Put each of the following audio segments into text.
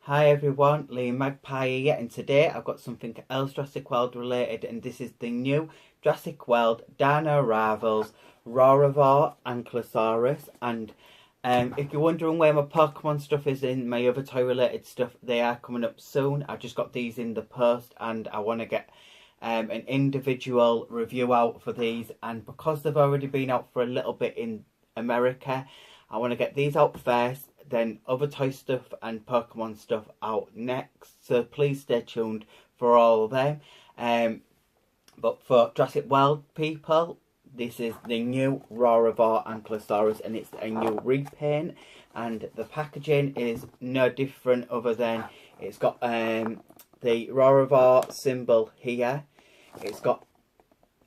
Hi everyone, Liam Magpie here, and today I've got something else Jurassic World related, and this is the new Jurassic World Dino Rivals Roarivore Ankylosaurus. And if you're wondering where my Pokemon stuff is in my other toy related stuff, they are coming up soon. I just got these in the post and I want to get an individual review out for these, and because they've already been out for a little bit in America, I want to get these out first, then other toy stuff and Pokemon stuff out next. So please stay tuned for all of them. But for Jurassic World people, this is the new Roarivore Ankylosaurus, and it's a new repaint. And the packaging is no different other than it's got the Roarivore symbol here. It's got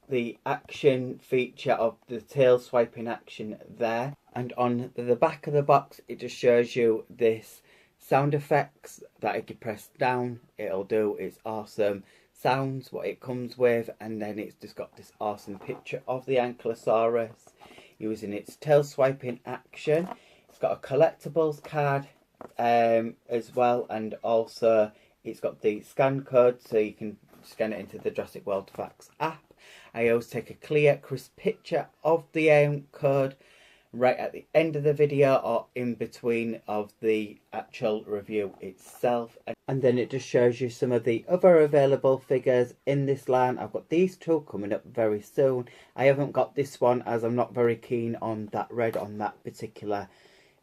the action feature of the tail swiping action there, and on the back of the box it just shows you this sound effects that if you press down it'll do its awesome sounds what it comes with, and then it's just got this awesome picture of the Ankylosaurus using its tail swiping action. It's got a collectibles card as well, and also it's got the scan code so you can scan it into the Jurassic World Facts app. I always take a clear, crisp picture of the code right at the end of the video or in between of the actual review itself. And then it just shows you some of the other available figures in this line. I've got these two coming up very soon. I haven't got this one as I'm not very keen on that red on that particular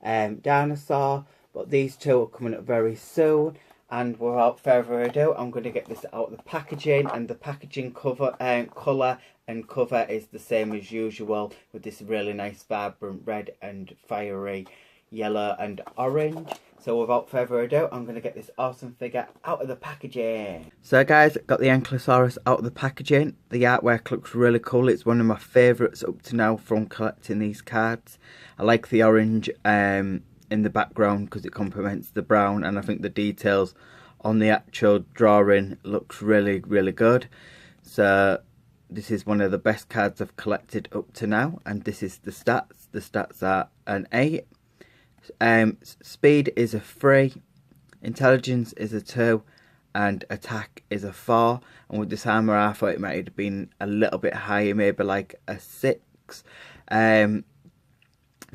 dinosaur. But these two are coming up very soon. And without further ado, I'm going to get this out of the packaging, and the packaging cover colour and cover is the same as usual, with this really nice vibrant red and fiery yellow and orange. So without further ado, I'm going to get this awesome figure out of the packaging. So guys, got the Ankylosaurus out of the packaging. The artwork looks really cool. It's one of my favourites up to now from collecting these cards. I like the orange in the background because it complements the brown, and I think the details on the actual drawing looks really good. So this is one of the best cards I've collected up to now, and this is the stats. The stats are an 8, speed is a 3, intelligence is a 2, and attack is a 4. And with this armour I thought it might have been a little bit higher, maybe like a 6.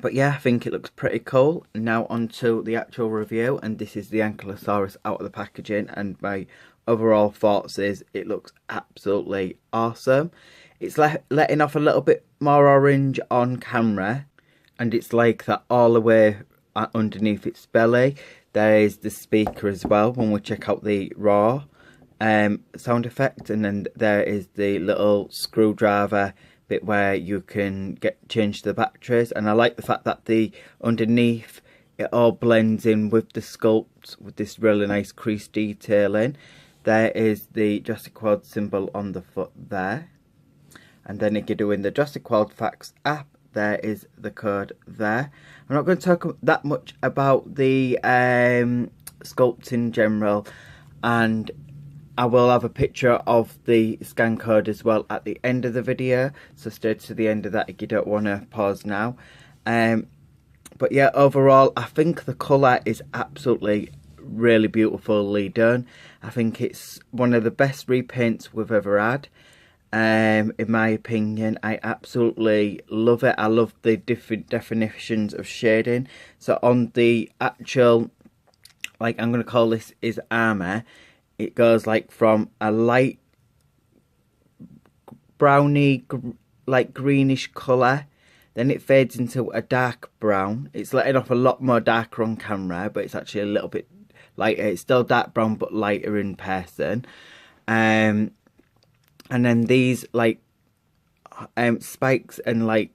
But yeah, I think it looks pretty cool. Now on to the actual review, and this is the Ankylosaurus out of the packaging, and my overall thoughts is it looks absolutely awesome. It's letting off a little bit more orange on camera, and it's like that all the way underneath its belly. There is the speaker as well when we check out the raw sound effect, and then there is the little screwdriver bit where you can change the batteries. And I like the fact that the underneath it all blends in with the sculpt with this really nice crease detailing. There is the Jurassic World symbol on the foot there, and then if you're doing the Jurassic World Facts app, there is the code there. I'm not going to talk that much about the sculpt in general, and I will have a picture of the scan code as well at the end of the video, so stay to the end of that if you don't want to pause now. But yeah, overall I think the colour is absolutely really beautifully done. I think it's one of the best repaints we've ever had. In my opinion, I absolutely love it. I love the different definitions of shading. So on the actual, like I'm going to call this is armour, it goes like from a light browny, like greenish colour, then it fades into a dark brown. It's letting off a lot more darker on camera, but it's actually a little bit lighter. It's still dark brown, but lighter in person. And then these like spikes and like,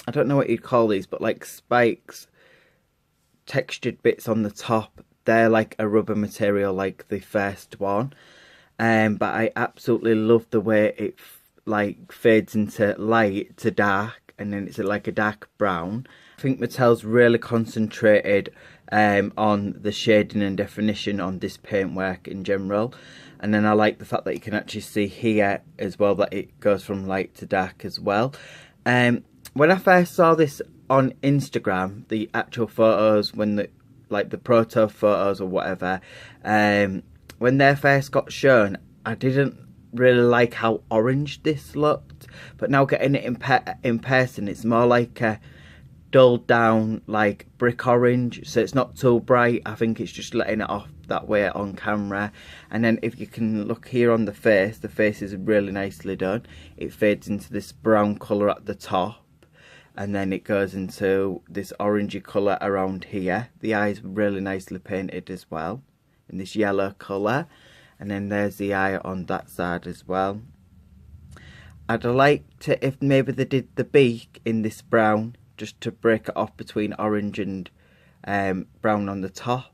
I don't know what you'd call these, but like spikes, textured bits on the top. They're like a rubber material like the first one, but I absolutely love the way it like fades into light to dark, and then it's like a dark brown. I think Mattel's really concentrated on the shading and definition on this paintwork in general, and then I like the fact that you can actually see here as well that it goes from light to dark as well. When I first saw this on Instagram, the actual photos when like the proto photos or whatever, when they first got shown, I didn't really like how orange this looked, but now getting it in person, it's more like a dulled down like brick orange, so it's not too bright. I think it's just letting it off that way on camera. And then if you can look here on the face is really nicely done. It fades into this brown colour at the top, and then it goes into this orangey colour around here. The eyes were really nicely painted as well in this yellow colour, and then there's the eye on that side as well. I'd like to, if maybe they did the beak in this brown, just to break it off between orange and brown on the top,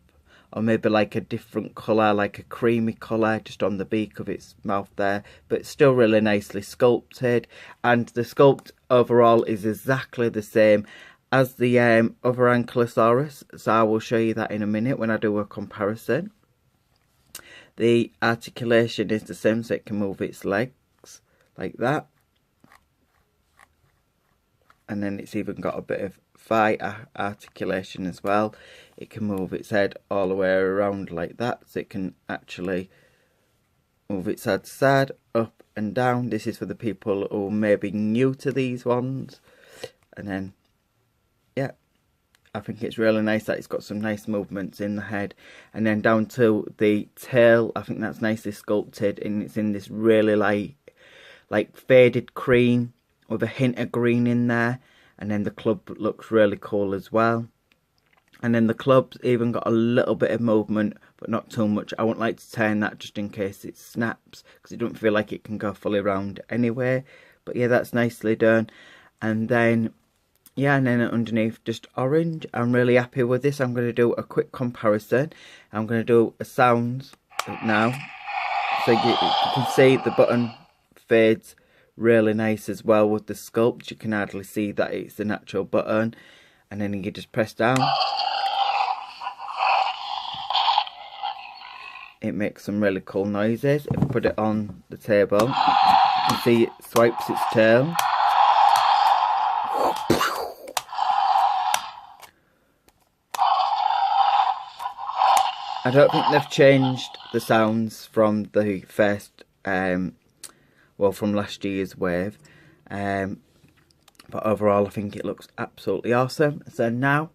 or maybe like a different colour, like a creamy colour just on the beak of its mouth there, but still really nicely sculpted. And the sculpt overall is exactly the same as the other Ankylosaurus, so I will show you that in a minute when I do a comparison. The articulation is the same, so it can move its legs like that, and then it's even got a bit of thigh articulation as well. It can move its head all the way around like that, so it can actually move it side to side, up and down. This is for the people who may be new to these ones. And then, yeah, I think it's really nice that it's got some nice movements in the head. And then down to the tail, I think that's nicely sculpted, and it's in this really light, like faded cream with a hint of green in there. And then the club looks really cool as well. And then the club's even got a little bit of movement, but not too much. I wouldn't like to turn that just in case it snaps, because it don't feel like it can go fully round anyway. But yeah, that's nicely done. And then, yeah, and then underneath just orange. I'm really happy with this. I'm going to do a quick comparison. I'm going to do a sounds now. So you can see the button fades really nice as well with the sculpt. You can hardly see that it's an actual button, and then you just press down. It makes some really cool noises. If I put it on the table, you can see it swipes its tail. I don't think they've changed the sounds from the first well, from last year's wave, but overall I think it looks absolutely awesome. So now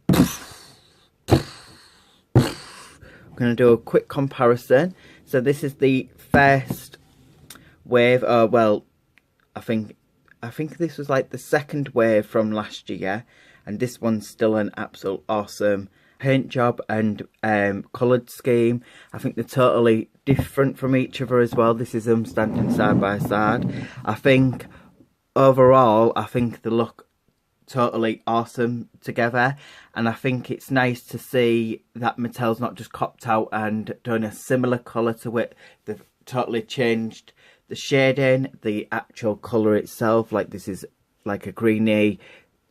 I'm going to do a quick comparison. So this is the first wave, well, I think this was like the second wave from last year, and this one's still an absolute awesome paint job and coloured scheme. I think they're totally different from each other as well. This is them standing side by side. I think overall, I think they look totally awesome together, and I think it's nice to see that Mattel's not just copped out and done a similar colour to it. They've totally changed the shading, the actual colour itself. Like this is like a greeny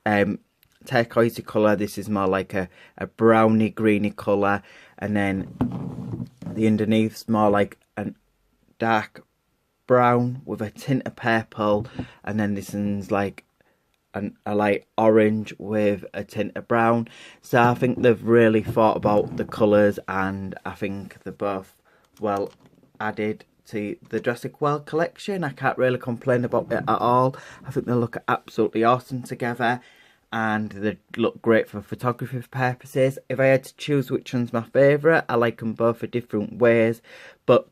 turquoisey colour. This is more like a browny greeny colour, and then the underneath's more like a dark brown with a tint of purple, and then this one's like a light orange with a tint of brown. So I think they've really thought about the colours, and I think they're both well added to the Jurassic World collection. I can't really complain about it at all. I think they look absolutely awesome together, and they look great for photography purposes. If I had to choose which one's my favourite, I like them both for different ways, but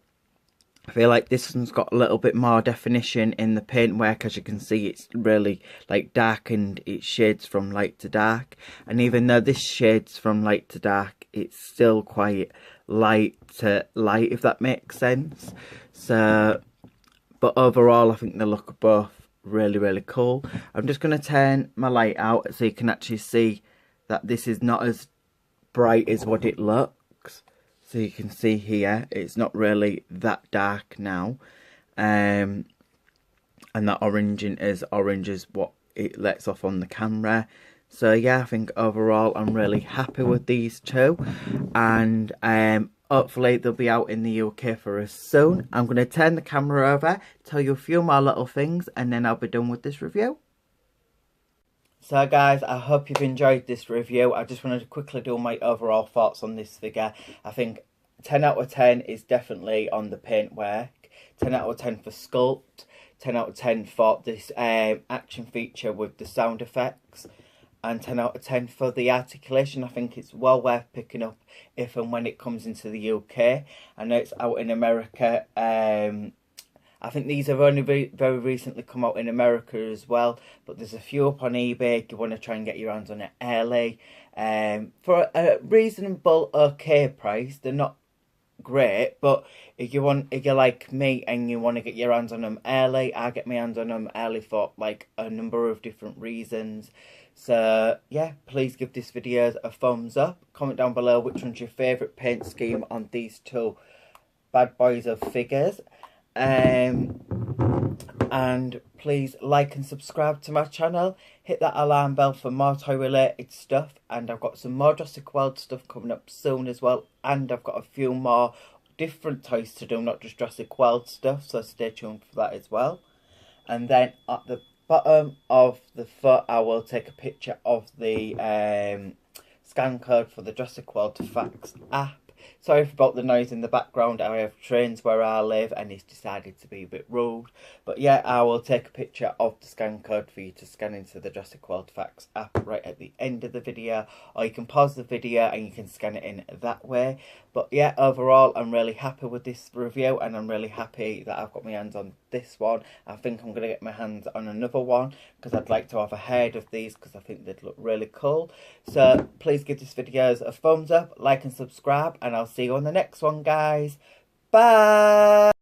I feel like this one's got a little bit more definition in the paintwork. As you can see, it's really like darkened, it shades from light to dark, and even though this shades from light to dark, it's still quite light to light, if that makes sense. So, but overall I think they look both really cool. I'm just going to turn my light out so you can actually see that this is not as bright as what it looks. So you can see here it's not really that dark now, and that orange is orange is what it lets off on the camera. So yeah, I think overall I'm really happy with these two, and hopefully they'll be out in the UK for us soon. I'm going to turn the camera over, tell you a few more little things, and then I'll be done with this review. So guys, I hope you've enjoyed this review. I just wanted to quickly do my overall thoughts on this figure. I think 10 out of 10 is definitely on the paintwork, 10 out of 10 for sculpt, 10 out of 10 for this action feature with the sound effects, and 10 out of 10 for the articulation. I think it's well worth picking up if and when it comes into the UK. I know it's out in America. I think these have only very recently come out in America as well, but there's a few up on eBay if you want to try and get your hands on it early. For a reasonable, okay price. They're not great, but if you're like me and you want to get your hands on them early, I get my hands on them early for like a number of different reasons. So yeah, please give this video a thumbs up. Comment down below which one's your favourite paint scheme on these two bad boys of figures. And please like and subscribe to my channel. Hit that alarm bell for more toy related stuff, and I've got some more Jurassic World stuff coming up soon as well, and I've got a few more different toys to do, not just Jurassic World stuff, so stay tuned for that as well. And then at the bottom of the foot I will take a picture of the scan code for the Jurassic World Facts app. Sorry about the noise in the background. I have trains where I live and it's decided to be a bit rude. But yeah, I will take a picture of the scan code for you to scan into the Jurassic World Facts app right at the end of the video. Or you can pause the video and you can scan it in that way. But yeah, overall I'm really happy with this review, and I'm really happy that I've got my hands on this one. I think I'm going to get my hands on another one because I'd like to have a head of these because I think they'd look really cool. So please give this video a thumbs up, like and subscribe, and I'll see you on the next one, guys. Bye!